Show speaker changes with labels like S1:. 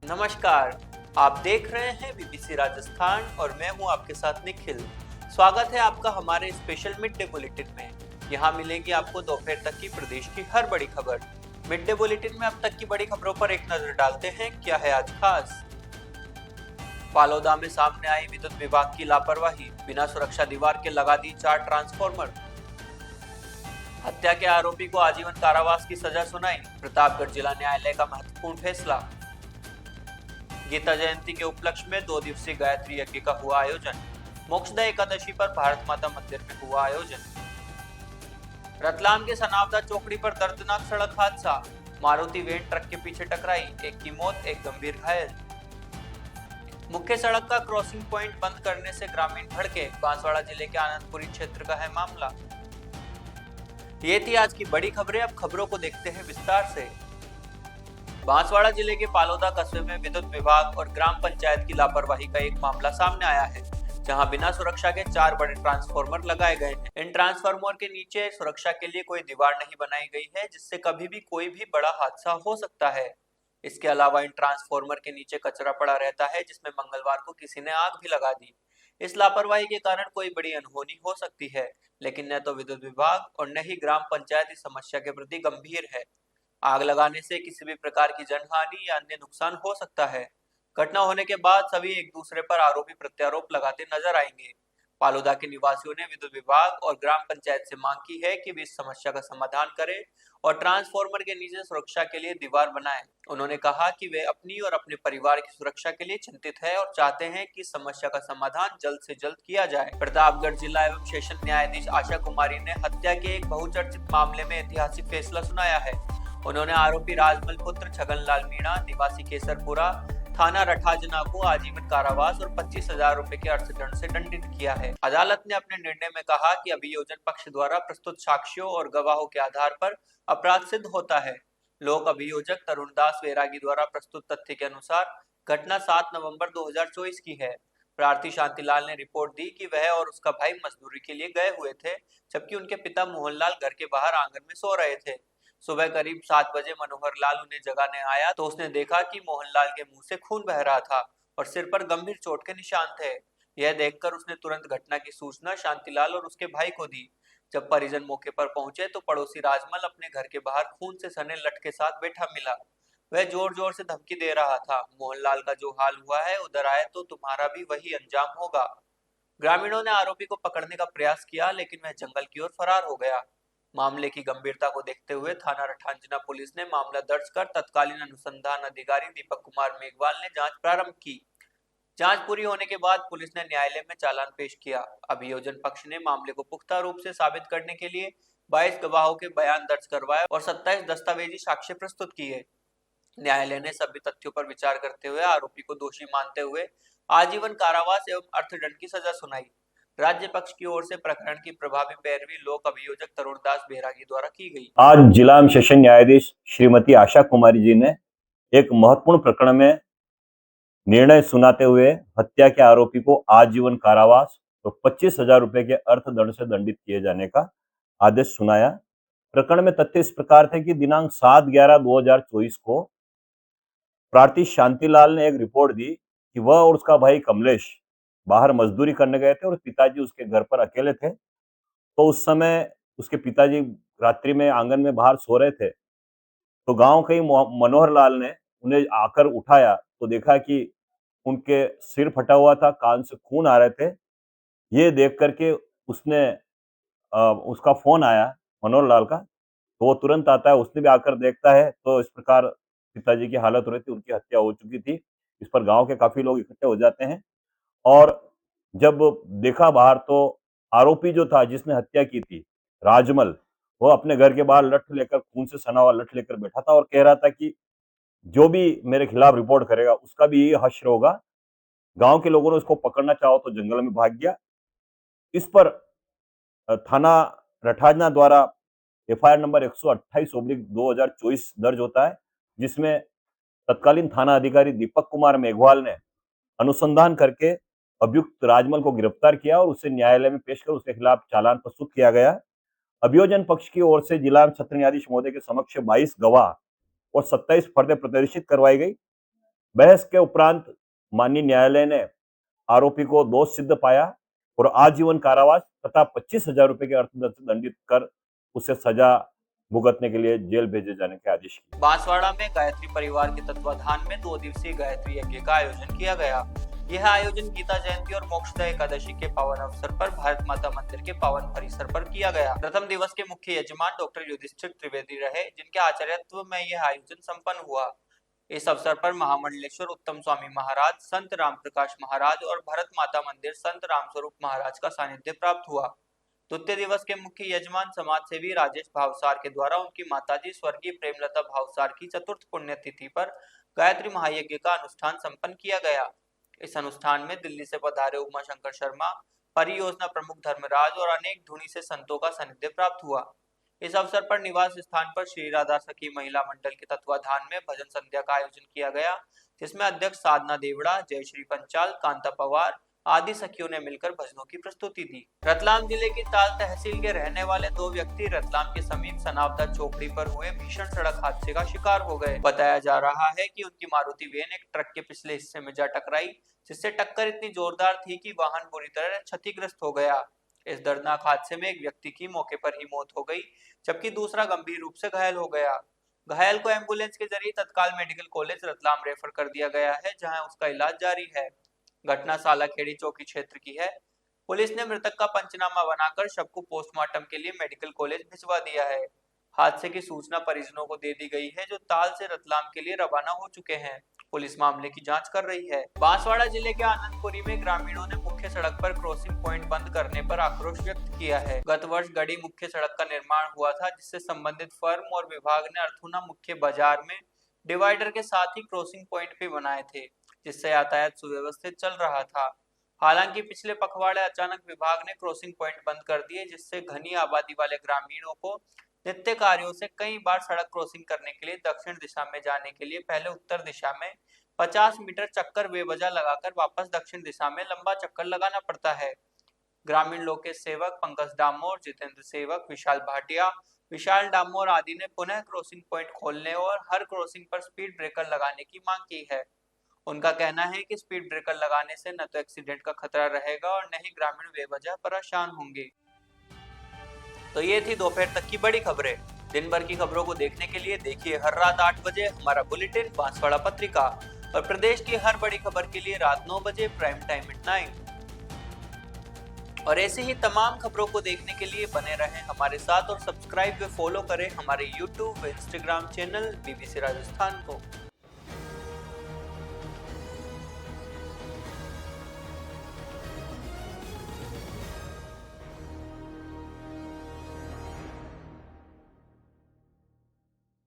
S1: नमस्कार। आप देख रहे हैं बीबीसी राजस्थान और मैं हूं आपके साथ निखिल। स्वागत है आपका हमारे स्पेशल मिड डे बुलेटिन में। यहां मिलेंगी आपको दोपहर तक की प्रदेश की हर बड़ी खबर। मिड डे बुलेटिन में अब तक की बड़ी खबरों पर एक नजर डालते हैं। क्या है आज खास? फालोदा में सामने आई विद्युत विभाग की लापरवाही, बिना सुरक्षा दीवार के लगा दी 4 ट्रांसफार्मर। हत्या के आरोपी को आजीवन कारावास की सजा सुनाई, प्रतापगढ़ जिला न्यायालय का महत्वपूर्ण फैसला। गीता जयंती के उपलक्ष्य में 2 दिवसीय गायत्री यज्ञ का हुआ आयोजन। मोक्षदा एकादशी पर भारत माता मंदिर में हुआ आयोजन। रतलाम के सनावदा चौकड़ी पर दर्दनाक सड़क हादसा, मारुति वैन ट्रक के पीछे टकराई, एक की मौत, एक गंभीर घायल। मुख्य सड़क का क्रॉसिंग पॉइंट बंद करने से ग्रामीण भड़के, बांसवाड़ा जिले के आनंदपुरी क्षेत्र का है मामला। ये थी आज की बड़ी खबरें। अब खबरों को देखते हैं विस्तार से। बांसवाड़ा जिले के पालोदा कस्बे में विद्युत विभाग और ग्राम पंचायत की लापरवाही का एक मामला सामने आया है, जहां बिना सुरक्षा के 4 बड़े ट्रांसफार्मर लगाए गए हैं। इन ट्रांसफार्मर के नीचे सुरक्षा के लिए कोई दीवार नहीं बनाई गई है, जिससे कभी भी कोई भी बड़ा हादसा हो सकता है। इसके अलावा इन ट्रांसफार्मर के नीचे कचरा पड़ा रहता है, जिसमें मंगलवार को किसी ने आग भी लगा दी। इस लापरवाही के कारण कोई बड़ी अनहोनी हो सकती है, लेकिन न तो विद्युत विभाग और न ही ग्राम पंचायत इस समस्या के प्रति गंभीर है। आग लगाने से किसी भी प्रकार की जनहानि या अन्य नुकसान हो सकता है। घटना होने के बाद सभी एक दूसरे पर आरोपी प्रत्यारोप लगाते नजर आएंगे। पालोदा के निवासियों ने विद्युत विभाग और ग्राम पंचायत से मांग की है कि वे इस समस्या का समाधान करें और ट्रांसफार्मर के नीचे सुरक्षा के लिए दीवार बनाएं। उन्होंने कहा कि वे अपनी और अपने परिवार की सुरक्षा के लिए चिंतित है और चाहते हैं कि इस समस्या का समाधान जल्द से जल्द किया जाए। प्रतापगढ़ जिला एवं सेशन न्यायाधीश आशा कुमारी ने हत्या के एक बहुचर्चित मामले में ऐतिहासिक फैसला सुनाया है। उन्होंने आरोपी राजमल पुत्र छगनलाल मीणा निवासी केसरपुरा थाना रठाजना को आजीवन कारावास और 25,000 रुपए के अर्थदंड से दंडित किया है। अदालत ने अपने निर्णय में कहा कि अभियोजन पक्ष द्वारा प्रस्तुत साक्ष्यों और गवाहों के आधार पर अपराध सिद्ध होता है। लोक अभियोजक तरुणदास वैरागी द्वारा प्रस्तुत तथ्य के अनुसार घटना 7 नवंबर 2024 की है। प्रार्थी शांतिलाल ने रिपोर्ट दी कि वह और उसका भाई मजदूरी के लिए गए हुए थे, जबकि उनके पिता मोहनलाल घर के बाहर आंगन में सो रहे थे। सुबह करीब 7 बजे मनोहर लाल उन्हें जगाने आया तो उसने देखा कि मोहनलाल के मुंह से खून बह रहा था और सिर पर गंभीर चोट के निशान थे। यह देखकर उसने तुरंत घटना की सूचना शांतिलाल और उसके भाई को दी। जब परिजन मौके पर पहुंचे तो पड़ोसी राजमल अपने घर के बाहर खून से सने लट के साथ बैठा मिला। वह जोर जोर से धमकी दे रहा था, मोहनलाल का जो हाल हुआ है उधर आए तो तुम्हारा भी वही अंजाम होगा। ग्रामीणों ने आरोपी को पकड़ने का प्रयास किया, लेकिन वह जंगल की ओर फरार हो गया। मामले की गंभीरता को देखते हुए थाना रठांजना पुलिस ने मामला दर्ज कर तत्कालीन अनुसंधान अधिकारी दीपक कुमार मेघवाल ने जांच प्रारंभ की। जांच पूरी होने के बाद पुलिस ने न्यायालय में चालान पेश किया। अभियोजन पक्ष ने मामले को पुख्ता रूप से साबित करने के लिए 22 गवाहों के बयान दर्ज करवाए और 27 दस्तावेजी साक्ष्य प्रस्तुत किए। न्यायालय ने सभी तथ्यों पर विचार करते हुए आरोपी को दोषी मानते हुए आजीवन कारावास एवं अर्थदंड की सजा सुनाई। राज्य पक्ष की ओर से प्रकरण की प्रभावी पैरवी लोक अभियोजक तरुणदास बैरागी द्वारा की गई।
S2: आज जिला एवं सेशन न्यायाधीश श्रीमती आशा कुमारी जी ने एक महत्वपूर्ण प्रकरण में निर्णय सुनाते हुए हत्या के आरोपी को आजीवन कारावास और 25,000 रुपए के अर्थदंड से दंडित किए जाने का आदेश सुनाया। प्रकरण में तथ्य इस प्रकार थे कि दिनांक 7/11/2024 को प्रार्थी शांतिलाल ने एक रिपोर्ट दी कि वह और उसका भाई कमलेश बाहर मजदूरी करने गए थे और पिताजी उसके घर पर अकेले थे। तो उस समय उसके पिताजी रात्रि में आंगन में बाहर सो रहे थे। तो गांव के मनोहर लाल ने उन्हें आकर उठाया तो देखा कि उनके सिर फटा हुआ था, कान से खून आ रहे थे। ये देख करके उसने उसका फोन आया मनोहर लाल का, तो वो तुरंत आता है। उसने भी आकर देखता है तो इस प्रकार पिताजी की हालत हो रही थी, उनकी हत्या हो चुकी थी। इस पर गांव के काफी लोग इकट्ठे हो जाते हैं और जब देखा बाहर तो आरोपी जो था जिसने हत्या की थी राजमल, वो अपने घर के बाहर लठ लेकर, खून से सना हुआ लठ लेकर बैठा था और कह रहा था कि जो भी मेरे खिलाफ रिपोर्ट करेगा उसका भी यही हश्र होगा। गांव के लोगों ने उसको पकड़ना चाहो तो जंगल में भाग गया। इस पर थाना रठाजना द्वारा एफआईआर नंबर 128/2024 दर्ज होता है, जिसमें तत्कालीन थाना अधिकारी दीपक कुमार मेघवाल ने अनुसंधान करके अभियुक्त राजमल को गिरफ्तार किया और उसे न्यायालय में पेश कर उसके खिलाफ चालान प्रस्तुत किया गया। अभियोजन पक्ष की ओर से जिला सत्र न्यायाधीश महोदय के समक्ष 22 गवाह और 27 फर्दें प्रदर्शित करवाई गई। बहस के उपरांत माननीय न्यायालय ने आरोपी को दोष सिद्ध पाया और आजीवन कारावास तथा 25,000 रुपए के अर्थदंड दंडित कर उसे सजा भुगतने के लिए जेल भेजे जाने के आदेश किए।
S1: बांसवाड़ा में गायत्री परिवार के तत्वाधान में 2 दिवसीय गायत्री यज्ञ का आयोजन किया गया। यह आयोजन गीता जयंती और मोक्षदा एकादशी के पावन अवसर पर भारत माता मंदिर के पावन परिसर पर किया गया। प्रथम दिवस के मुख्य यजमान डॉक्टर युधिष्ठिर त्रिवेदी रहे, जिनके आचार्यत्व में यह आयोजन संपन्न हुआ। इस अवसर पर महामंडलेश्वर उत्तम स्वामी महाराज, संत रामप्रकाश महाराज और भरत माता मंदिर संत रामस्वरूप महाराज का सानिध्य प्राप्त हुआ। द्वितीय दिवस के मुख्य यजमान समाज सेवी राजेश भावसार के द्वारा उनकी माताजी स्वर्गीय प्रेमलता भावसार की चतुर्थ पुण्यतिथि पर गायत्री महायज्ञ का अनुष्ठान संपन्न किया गया। इस अनुष्ठान में दिल्ली से पधारे उमा शंकर शर्मा, परियोजना प्रमुख धर्मराज और अनेक धुनी से संतों का सानिध्य प्राप्त हुआ। इस अवसर पर निवास स्थान पर श्री राधा सखी महिला मंडल के तत्वाधान में भजन संध्या का आयोजन किया गया, जिसमें अध्यक्ष साधना देवड़ा, जयश्री पंचाल, कांता पवार आदि सखियों ने मिलकर भजनों की प्रस्तुति दी। रतलाम जिले की ताल तहसील के रहने वाले 2 व्यक्ति रतलाम के समीप सनावदा चौकड़ी पर हुए भीषण सड़क हादसे का शिकार हो गए। बताया जा रहा है कि उनकी मारुति वैन एक ट्रक के पिछले हिस्से में जा टकराई, जिससे टक्कर इतनी जोरदार थी कि वाहन बुरी तरह क्षतिग्रस्त हो गया। इस दर्दनाक हादसे में एक व्यक्ति की मौके पर ही मौत हो गई, जबकि दूसरा गंभीर रूप से घायल हो गया। घायल को एम्बुलेंस के जरिए तत्काल मेडिकल कॉलेज रतलाम रेफर कर दिया गया है, जहां उसका इलाज जारी है। घटना सालाखेड़ी चौकी क्षेत्र की है। पुलिस ने मृतक का पंचनामा बनाकर शव को पोस्टमार्टम के लिए मेडिकल कॉलेज भिजवा दिया है। हादसे की सूचना परिजनों को दे दी गई है, जो ताल से रतलाम के लिए रवाना हो चुके हैं। पुलिस मामले की जांच कर रही है। बांसवाड़ा जिले के आनंदपुरी में ग्रामीणों ने मुख्य सड़क पर क्रॉसिंग पॉइंट बंद करने पर आक्रोश व्यक्त किया है। गत वर्ष गढ़ी मुख्य सड़क का निर्माण हुआ था, जिससे संबंधित फर्म और विभाग ने अर्थुना मुख्य बाजार में डिवाइडर के साथ ही क्रॉसिंग पॉइंट भी बनाए थे, जिससे यातायात सुव्यवस्थित चल रहा था। हालांकि पिछले पखवाड़े अचानक विभाग ने क्रॉसिंग पॉइंट बंद कर दिए, जिससे घनी आबादी वाले ग्रामीणों को नित्य कार्यों से कई बार सड़क क्रॉसिंग करने के लिए दक्षिण दिशा में जाने के लिए पहले उत्तर दिशा में 50 मीटर चक्कर बेवजह लगाकर वापस दक्षिण दिशा में लंबा चक्कर लगाना पड़ता है। ग्रामीण लोकेश सेवक पंकज डामोर, जितेंद्र सेवक, विशाल भाटिया, विशाल डामोर आदि ने पुनः क्रॉसिंग पॉइंट खोलने और हर क्रॉसिंग पर स्पीड ब्रेकर लगाने की मांग की है। उनका कहना है कि स्पीड ब्रेकर लगाने से न तो एक्सीडेंट का खतरा रहेगा और न ही ग्रामीण बेवजह परेशान होंगे। तो ये थी दोपहर तक की बड़ी खबरें। दिन भर की खबरों को देखने के लिए देखिए हर रात 8 बजे हमारा बुलेटिन बांसवाड़ा पत्रिका, और प्रदेश की हर बड़ी खबर के लिए रात 9 बजे प्राइम टाइम @9। और ऐसे ही तमाम खबरों को देखने के लिए बने रहें हमारे साथ और सब्सक्राइब व फॉलो करें हमारे YouTube व Instagram चैनल BBC राजस्थान को।